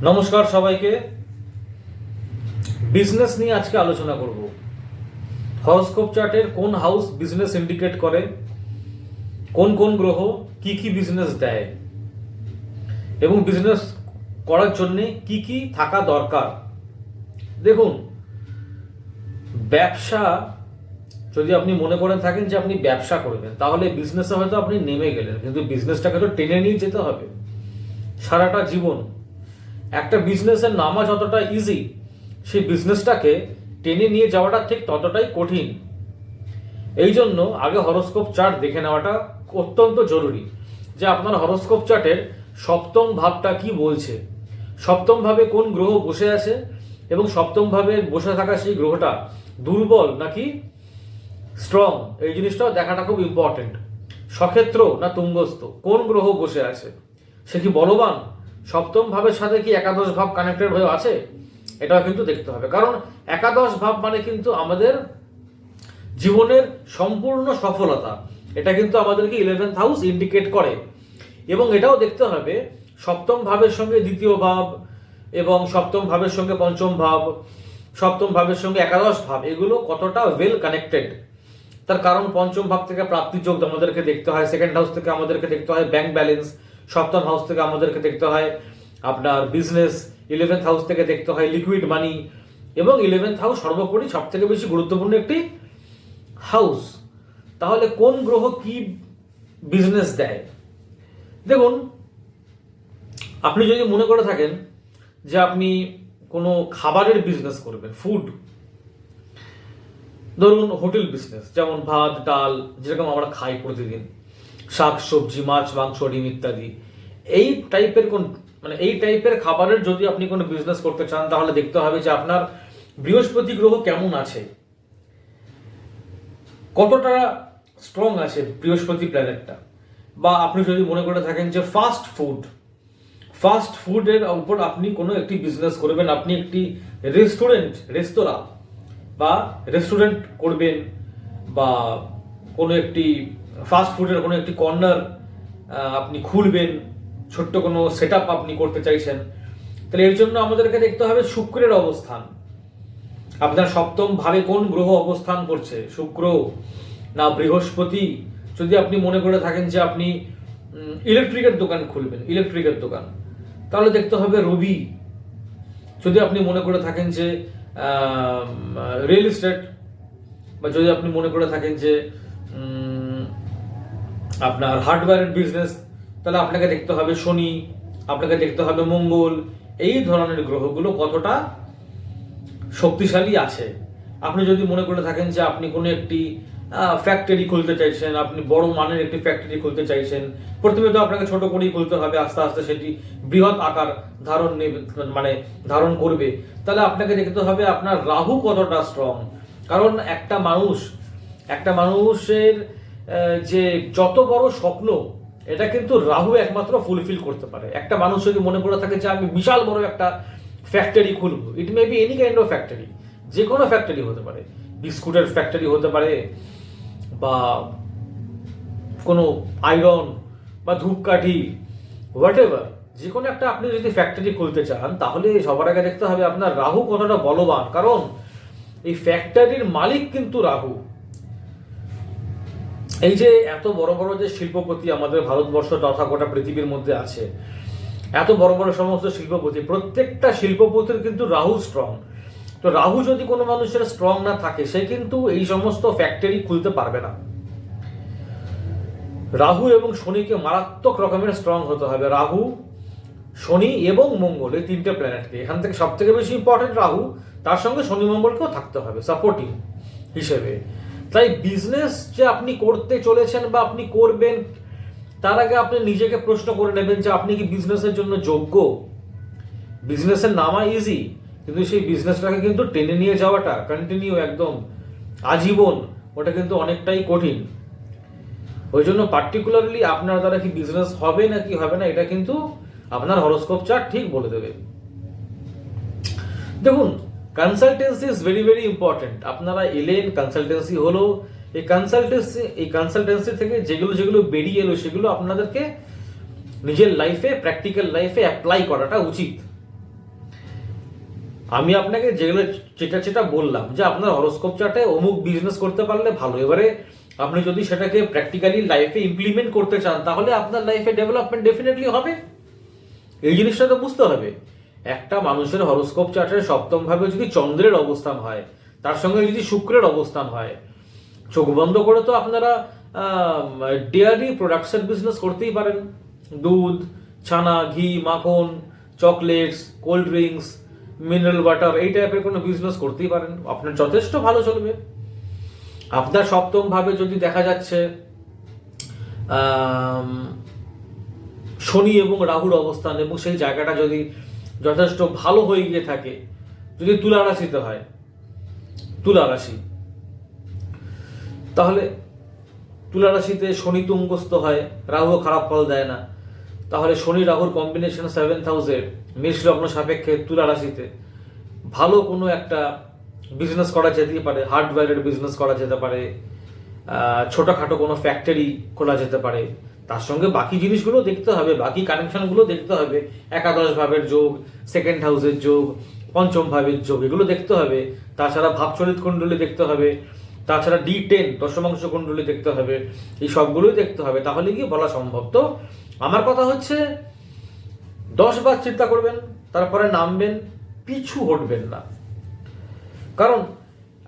নমস্কার সবাইকে। বিজনেস নিয়ে আজকে আলোচনা করব। হরোস্কোপ চার্টের কোন হাউস বিজনেস ইন্ডিকেট করে, কোন কোন গ্রহ কি কি বিজনেস দেয় এবং বিজনেস করার জন্য কি কি থাকা দরকার। দেখুন, ব্যবসা যদি আপনি মনে করে থাকেন যে আপনি ব্যবসা করবেন, তাহলে বিজনেসে হয়তো আপনি নেমে গেলেন, কিন্তু বিজনেসটাকে তো টেনে নিয়ে যেতে হবে সারাটা জীবন। একটা বিজনেসের নামা যতটা ইজি, সেই বিজনেসটাকে টেনে নিয়ে যাওয়াটা ঠিক ততটাই কঠিন। এই জন্য আগে হরোস্কোপ চার্ট দেখে নেওয়াটা অত্যন্ত জরুরি, যে আপনার হরোস্কোপ চার্টের সপ্তম ভাবটা কি বলছে, সপ্তম ভাবে কোন গ্রহ বসে আছে এবং সপ্তম ভাবে বসে থাকা সেই গ্রহটা দুর্বল নাকি স্ট্রং, এই জিনিসটাও দেখাটা খুব ইম্পর্টেন্ট। সক্ষেত্র না তুঙ্গস্থ, কোন গ্রহ বসে আছে, সে কি বলবান, সপ্তম ভাবের সাথে কি একাদশ ভাব কানেক্টেড হয়ে আছে, এটাও কিন্তু দেখতে হবে। কারণ একাদশ ভাব মানে কিন্তু আমাদের জীবনের সম্পূর্ণ সফলতা, এটা কিন্তু আমাদেরকে 11th হাউস ইন্ডিকেট করে। এবং এটাও দেখতে হবে সপ্তম ভাবের সঙ্গে দ্বিতীয় ভাব এবং সপ্তম ভাবের সঙ্গে পঞ্চম ভাব, সপ্তম ভাবের সঙ্গে একাদশ ভাব, এগুলো কতটা ওয়েল কানেক্টেড। তার কারণ পঞ্চম ভাব থেকে প্রাপ্তির যোগ আমাদেরকে দেখতে হয়, সেকেন্ড হাউস থেকে আমাদেরকে দেখতে হয় ব্যাংক ব্যালেন্স, সপ্তম হাউস থেকে আমাদেরকে দেখতে হয় আপনার বিজনেস, 11th হাউস থেকে দেখতে হয় লিকুইড মানি, এবং 11th হাউস সর্বোপরি সব থেকে বেশি গুরুত্বপূর্ণ একটি হাউস। তাহলে কোন গ্রহ কি বিজনেস দেয়? দেখুন, আপনি যদি মনে করে থাকেন যে আপনি কোনো খাবারের বিজনেস করবেন, ফুড, ধরুন হোটেল বিজনেস, যেমন ভাত ডাল যেরকম আমরা খাই প্রতিদিন, শাক সবজি মাছ মাংস ডিম ইত্যাদি, এই টাইপের এই টাইপের খাবারের যদি আপনি কোনো বিজনেস করতে চান, তাহলে দেখতে হবে যে আপনার বৃহস্পতি গ্রহ কেমন আছে, কতটা স্ট্রং আছে বৃহস্পতি প্ল্যানেটটা। বা আপনি যদি মনে করে থাকেন যে ফাস্ট ফুডের উপর আপনি কোনো একটি বিজনেস করবেন, আপনি একটি রেস্তোরাঁ বা রেস্টুরেন্ট করবেন, বা কোনো একটি ফাস্ট ফুডের কোনো একটি কর্নার আপনি খুলবেন, ছোট্ট কোনো সেট আপনি করতে চাইছেন, তাহলে এর জন্য আমাদেরকে দেখতে হবে শুক্রের অবস্থান। আপনার সপ্তম ভাবে কোন গ্রহ অবস্থান করছে, শুক্র না বৃহস্পতি। যদি আপনি মনে করে থাকেন যে আপনি ইলেকট্রিকের দোকান খুলবেন, তাহলে দেখতে হবে রবি। যদি আপনি মনে করে থাকেন যে রিয়েল এস্টেট, বা যদি আপনি মনে করে থাকেন যে আপনার হার্ডওয়্যারের বিজনেস, তাহলে আপনাকে দেখতে হবে শনি, আপনাকে দেখতে হবে মঙ্গল। এই ধরনের গ্রহগুলো কতটা শক্তিশালী আছে। আপনি যদি মনে করে থাকেন যে আপনি কোনো একটি ফ্যাক্টরি খুলতে চাইছেন, আপনি বড় মানের একটি ফ্যাক্টরি খুলতে চাইছেন, প্রথমে তো আপনাকে ছোট করেই খুলতে হবে, আস্তে আস্তে সেটি বৃহৎ আকার ধারণ করবে। তাহলে আপনাকে দেখতে হবে আপনার রাহু কতটা স্ট্রং। কারণ একটা মানুষের যে যত বড় স্বপ্ন, এটা কিন্তু রাহু একমাত্র ফুলফিল করতে পারে। একটা মানুষ যদি মনে করে থাকে যে আমি বিশাল বড় একটা ফ্যাক্টরি খুলবো, it may be any kind of factory, যে কোনো ফ্যাক্টরি হতে পারে, বিস্কুটের ফ্যাক্টরি হতে পারে, বা কোনো আয়রন বা ধূপকাঠি, হোয়াট এভার, যে কোনো একটা আপনি যদি ফ্যাক্টরি খুলতে চান, তাহলে সবার আগে দেখতে হবে আপনার রাহু কতটা বলবান। কারণ এই ফ্যাক্টরির মালিক কিন্তু রাহু। এই যে এত বড় বড় যে শিল্পপতি আমাদের ভারতবর্ষ তথা গোটা পৃথিবীর মধ্যে আছে, এত বড় বড় সমস্ত শিল্পপতি, প্রত্যেকটা শিল্পপতির কিন্তু রাহু স্ট্রং। তো রাহু যদি কোনো মানুষের স্ট্রং না থাকে, সে কিন্তু এই সমস্ত ফ্যাক্টরি খুলতে পারবে না। রাহু এবং শনিকে মারাত্মক রকমের স্ট্রং হতে হবে। রাহু, শনি এবং মঙ্গল, এই তিনটে প্ল্যানেটকে, এখান থেকে সব থেকে বেশি ইম্পর্টেন্ট রাহু, তার সঙ্গে শনি মঙ্গলকেও থাকতে হবে সাপোর্টিং হিসেবে। তাই বিজনেস যে আপনি করতে চলেছেন বা আপনি করবেন, তার আগে আপনি নিজেকে প্রশ্ন করে নেবেন যে আপনি কি বিজনেসের জন্য যোগ্য। বিজনেসের নামা ইজি, কিন্তু সেই বিজনেসটাকে কিন্তু টেনে নিয়ে যাওয়াটা কন্টিনিউ একদম আজীবন, ওটা কিন্তু অনেকটাই কঠিন। ওই জন্য পার্টিকুলারলি আপনার দ্বারা কি বিজনেস হবে নাকি হবে না, এটা কিন্তু আপনার হরোস্কোপ চার্ট ঠিক বলে দেবে। দেখুন, consultancy is very very important. আপনারা এলেন, কনসালটেন্সি হলো, এই কনসালটেন্সি থেকে যেগুলো বেরিয়ে এলো, সেগুলো আপনাদেরকে নিজের লাইফে, প্র্যাকটিক্যাল লাইফে অ্যাপ্লাই করাটা উচিত। আমি আপনাকে যেটা বললাম যে আপনার হরোস্কোপ চার্টে অমুক বিজনেস করতে পারলে ভালো, এবারে আপনি যদি সেটাকে প্র্যাকটিক্যালি লাইফে ইমপ্লিমেন্ট করতে চান তাহলে আপনার লাইফে ডেভেলপমেন্ট ডেফিনেটলি হবে। এই জিনিসটা তো বুঝতে হবে। একটা মানুষের হরোস্কোপ চার্টের সপ্তম ভাবে যদি চন্দ্রের অবস্থান হয়, তার সঙ্গে যদি শুক্রের অবস্থান হয়, চোখ বন্ধ করে তো আপনারা ডেয়ারি প্রোডাক্টসের বিজনেস করতেই পারেন। দুধ, ছানা, ঘি, মাখন, chocolates, cold drinks, mineral water, এই টাইপের কোনো বিজনেস করতেই পারেন, আপনার যথেষ্ট ভালো চলবে। আপনার সপ্তম ভাবে যদি দেখা যাচ্ছে শনি এবং রাহুর অবস্থান এবং সেই জায়গাটা যদি যথেষ্ট ভালো হয়ে গিয়ে থাকে, যদি তুলা রাশিতে হয়, তুলা রাশি, তাহলে তুলা রাশিতে শনি তুঙ্গস্থ হয়, রাহু খারাপ ফল দেয় না, তাহলে শনি রাহুর কম্বিনেশন 7th হাউসে মেষ লগ্ন সাপেক্ষে তুলা রাশিতে ভালো কোনো একটা বিজনেস করা যেতেই পারে। হার্ডওয়্যারের বিজনেস করা যেতে পারে, ছোটখাটো কোনো ফ্যাক্টরি খোলা যেতে পারে। তার সঙ্গে বাকি জিনিসগুলো দেখতে হবে, বাকি কানেকশনগুলো দেখতে হবে। একাদশ ভাবের যোগ, সেকেন্ড হাউসের যোগ, পঞ্চম ভাবের যোগ, এগুলো দেখতে হবে। তাছাড়া ভাবচরিত কুণ্ডলী দেখতে হবে, তাছাড়া D10 দশমাংশ কুণ্ডলী দেখতে হবে। এই সবগুলোই দেখতে হবে, তাহলে গিয়ে বলা সম্ভব। তো আমার কথা হচ্ছে 10 বার চিন্তা করবেন, তারপরে নামবেন, পিছু হটবেন না। কারণ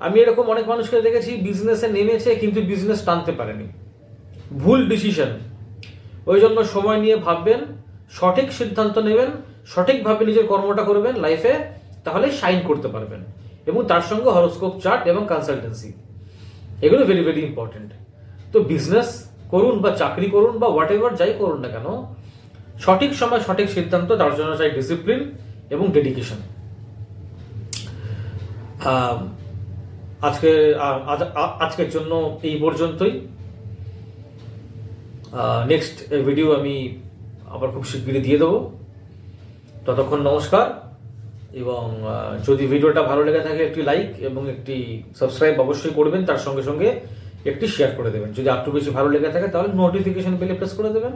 আমি এরকম অনেক মানুষকে দেখেছি বিজনেসে নেমেছে কিন্তু বিজনেস টানতে পারেনি, ভুল ডিসিশন। ওই জন্য সময় নিয়ে ভাববেন, সঠিক সিদ্ধান্ত নেবেন, সঠিকভাবে নিজের কর্মটা করবেন লাইফে, তাহলে শাইন করতে পারবেন। এবং তার সঙ্গে হরোস্কোপ চার্ট এবং কনসালটেন্সি, এগুলো ভেরি ভেরি ইম্পর্টেন্ট। তো বিজনেস করুন বা চাকরি করুন বা হোয়াট এভার যাই করুন না কেন, সঠিক সময় সঠিক সিদ্ধান্ত, তার জন্য চাই ডিসিপ্লিন এবং ডেডিকেশন। আজকের জন্য এই পর্যন্তই। নেক্সট ভিডিও আমি আবার খুব শিগগিরই দিয়ে দেবো। ততক্ষণ নমস্কার। এবং যদি ভিডিওটা ভালো লেগে থাকে একটি লাইক এবং একটি সাবস্ক্রাইব অবশ্যই করবেন, তার সঙ্গে সঙ্গে একটি শেয়ার করে দেবেন। যদি একটু বেশি ভালো লেগে থাকে তাহলে নোটিফিকেশন বেলে প্রেস করে দেবেন।